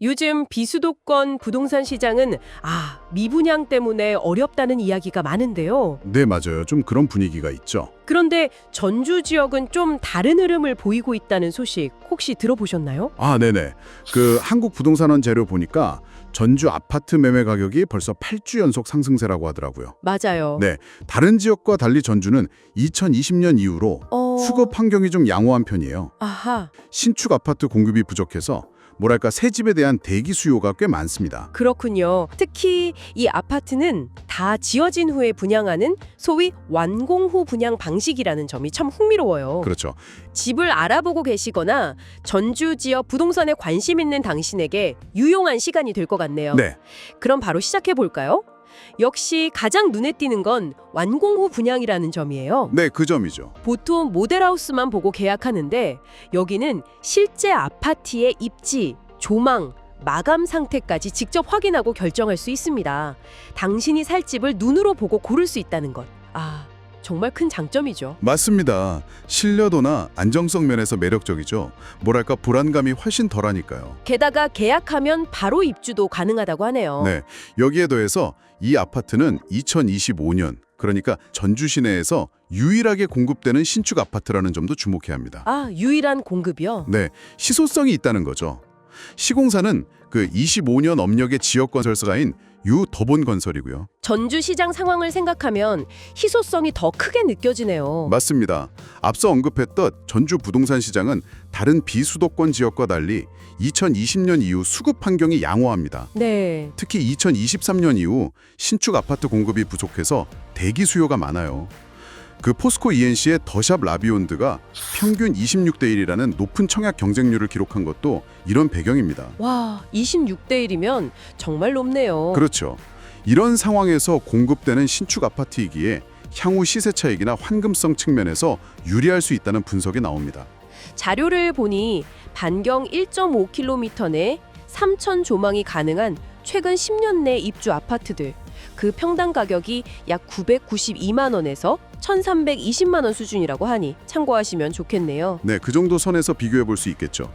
요즘 비수도권 부동산 시장은 미분양 때문에 어렵다는 이야기가 많은데요. 네, 맞아요. 좀 그런 분위기가 있죠. 그런데 전주 지역은 좀 다른 흐름을 보이고 있다는 소식 혹시 들어보셨나요? 네네. 그 한국부동산원 자료 보니까 전주 아파트 매매 가격이 벌써 8주 연속 상승세라고 하더라고요. 맞아요. 네, 다른 지역과 달리 전주는 2020년 이후로 수급 환경이 좀 양호한 편이에요. 아하, 신축 아파트 공급이 부족해서 새 집에 대한 대기 수요가 꽤 많습니다. 그렇군요. 특히 이 아파트는 다 지어진 후에 분양하는 소위 완공 후 분양 방식이라는 점이 참 흥미로워요. 그렇죠. 집을 알아보고 계시거나 전주 지역 부동산에 관심 있는 당신에게 유용한 시간이 될 것 같네요. 네, 그럼 바로 시작해 볼까요? 역시 가장 눈에 띄는 건 완공 후 분양이라는 점이에요. 네, 그 점이죠. 보통 모델하우스만 보고 계약하는데 여기는 실제 아파트의 입지, 조망, 마감 상태까지 직접 확인하고 결정할 수 있습니다. 당신이 살 집을 눈으로 보고 고를 수 있다는 것. 정말 큰 장점이죠. 맞습니다. 신뢰도나 안정성 면에서 매력적이죠. 불안감이 훨씬 덜하니까요. 게다가 계약하면 바로 입주도 가능하다고 하네요. 네, 여기에 더해서 이 아파트는 2025년, 그러니까 전주 시내에서 유일하게 공급되는 신축 아파트라는 점도 주목해야 합니다. 유일한 공급이요? 네, 희소성이 있다는 거죠. 시공사는 그 25년 업력의 지역 건설사인 유더본건설이고요. 전주 시장 상황을 생각하면 희소성이 더 크게 느껴지네요. 맞습니다. 앞서 언급했던 전주 부동산 시장은 다른 비수도권 지역과 달리 2020년 이후 수급 환경이 양호합니다. 네. 특히 2023년 이후 신축 아파트 공급이 부족해서 대기 수요가 많아요. 그 포스코 ENC의 더샵 라비온드가 평균 26대 1이라는 높은 청약 경쟁률을 기록한 것도 이런 배경입니다. 와, 26대 1이면 정말 높네요. 그렇죠. 이런 상황에서 공급되는 신축 아파트이기에 향후 시세 차익이나 환금성 측면에서 유리할 수 있다는 분석이 나옵니다. 자료를 보니 반경 1.5km 내 3천 조망이 가능한 최근 10년 내 입주 아파트들, 그 평당 가격이 약 992만 원에서 1,320만 원 수준이라고 하니 참고하시면 좋겠네요. 네, 그 정도 선에서 비교해 볼 수 있겠죠.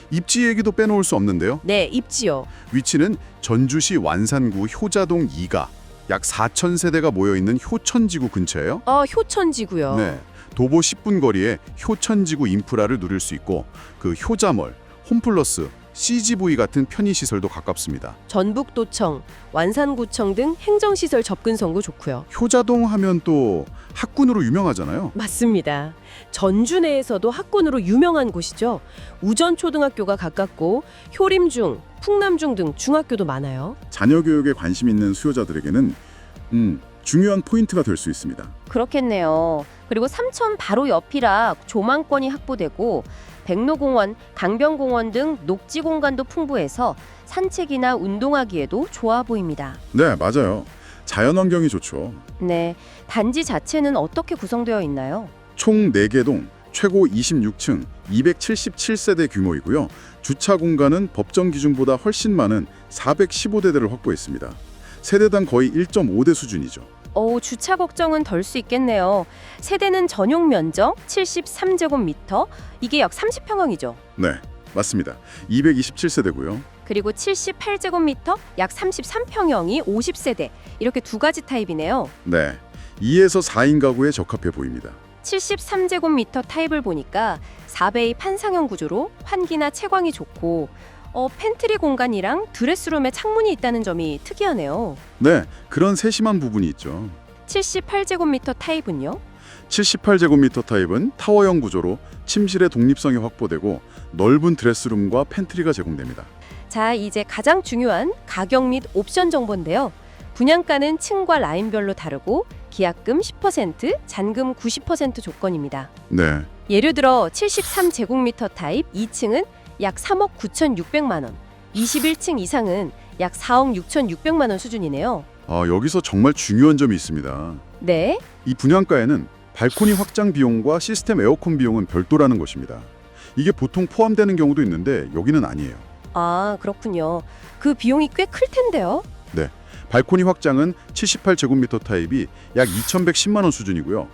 입지 얘기도 빼놓을 수 없는데요. 네, 입지요. 위치는 전주시 완산구 효자동 2가 약 4,000세대가 모여있는 효천지구 근처예요. 효천지구요. 네, 도보 10분 거리에 효천지구 인프라를 누릴 수 있고 그 효자몰, 홈플러스, CGV 같은 편의시설도 가깝습니다. 전북도청, 완산구청 등 행정시설 접근성도 좋고요. 효자동 하면 또 학군으로 유명하잖아요. 맞습니다. 전주 내에서도 학군으로 유명한 곳이죠. 우전초등학교가 가깝고 효림중, 풍남중 등 중학교도 많아요. 자녀 교육에 관심 있는 수요자들에게는 중요한 포인트가 될 수 있습니다. 그렇겠네요. 그리고 삼천 바로 옆이라 조망권이 확보되고 백로공원, 강변공원 등 녹지 공간도 풍부해서 산책이나 운동하기에도 좋아 보입니다. 네, 맞아요. 자연환경이 좋죠. 네, 단지 자체는 어떻게 구성되어 있나요? 총 4개 동, 최고 26층, 277세대 규모이고요. 주차 공간은 법정 기준보다 훨씬 많은 415대를 확보했습니다. 세대당 거의 1.5대 수준이죠. 주차 걱정은 덜 수 있겠네요. 세대는 전용 면적 73제곱미터, 이게 약 30평형이죠. 네, 맞습니다. 227세대고요. 그리고 78제곱미터, 약 33평형이 50세대, 이렇게 두 가지 타입이네요. 네, 2에서 4인 가구에 적합해 보입니다. 73제곱미터 타입을 보니까 4베이 판상형 구조로 환기나 채광이 좋고 팬트리 공간이랑 드레스룸에 창문이 있다는 점이 특이하네요. 네, 그런 세심한 부분이 있죠. 78제곱미터 타입은요? 78제곱미터 타입은 타워형 구조로 침실의 독립성이 확보되고 넓은 드레스룸과 팬트리가 제공됩니다. 자, 이제 가장 중요한 가격 및 옵션 정보인데요. 분양가는 층과 라인별로 다르고 계약금 10%, 잔금 90% 조건입니다. 네, 예를 들어 73제곱미터 타입 2층은 약 3억 9,600만 원, 21층 이상은 약 4억 6,600만 원 수준이네요. 여기서 정말 중요한 점이 있습니다. 네, 이 분양가에는 발코니 확장 비용과 시스템 에어컨 비용은 별도라는 것입니다. 이게 보통 포함되는 경우도 있는데 여기는 아니에요. 그렇군요. 그 비용이 꽤 클 텐데요. 네, 발코니 확장은 78제곱미터 타입이 약 2,110만 원 수준이고요.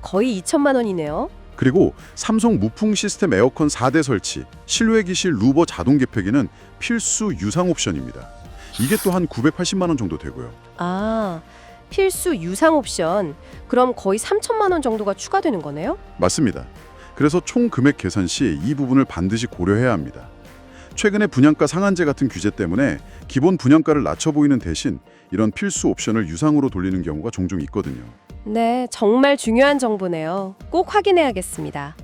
거의 2천만 원이네요. 그리고 삼성 무풍 시스템 에어컨 4대 설치, 실외 기실 루버 자동 개폐기는 필수 유상 옵션입니다. 이게 또 한 980만 원 정도 되고요. 아, 필수 유상 옵션. 그럼 거의 3천만 원 정도가 추가되는 거네요? 맞습니다. 그래서 총 금액 계산 시 이 부분을 반드시 고려해야 합니다. 최근에 분양가 상한제 같은 규제 때문에 기본 분양가를 낮춰 보이는 대신 이런 필수 옵션을 유상으로 돌리는 경우가 종종 있거든요. 네, 정말 중요한 정보네요. 꼭 확인해야겠습니다.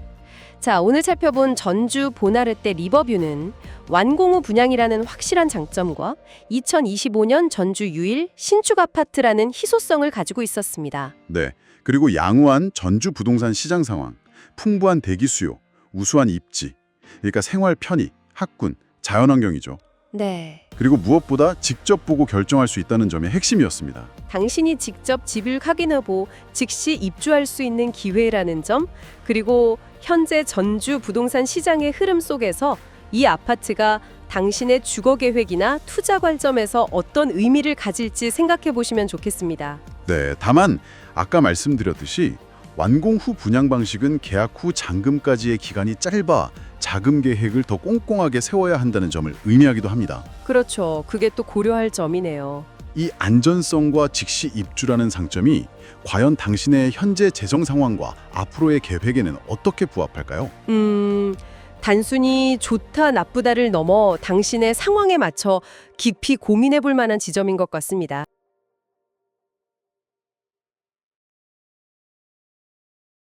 자, 오늘 살펴본 전주 보나르테 리버뷰는 완공 후 분양이라는 확실한 장점과 2025년 전주 유일 신축 아파트라는 희소성을 가지고 있었습니다. 네, 그리고 양호한 전주 부동산 시장 상황, 풍부한 대기 수요, 우수한 입지, 그러니까 생활 편의, 학군, 자연환경이죠. 네. 그리고 무엇보다 직접 보고 결정할 수 있다는 점이 핵심이었습니다. 당신이 직접 집을 확인하고 즉시 입주할 수 있는 기회라는 점, 그리고 현재 전주 부동산 시장의 흐름 속에서 이 아파트가 당신의 주거 계획이나 투자 관점에서 어떤 의미를 가질지 생각해 보시면 좋겠습니다. 네, 다만 아까 말씀드렸듯이 완공 후 분양 방식은 계약 후 잔금까지의 기간이 짧아 자금 계획을 더 꼼꼼하게 세워야 한다는 점을 의미하기도 합니다. 그렇죠. 그게 또 고려할 점이네요. 이 안전성과 즉시 입주라는 상점이 과연 당신의 현재 재정 상황과 앞으로의 계획에는 어떻게 부합할까요? 단순히 좋다 나쁘다를 넘어 당신의 상황에 맞춰 깊이 고민해 볼 만한 지점인 것 같습니다.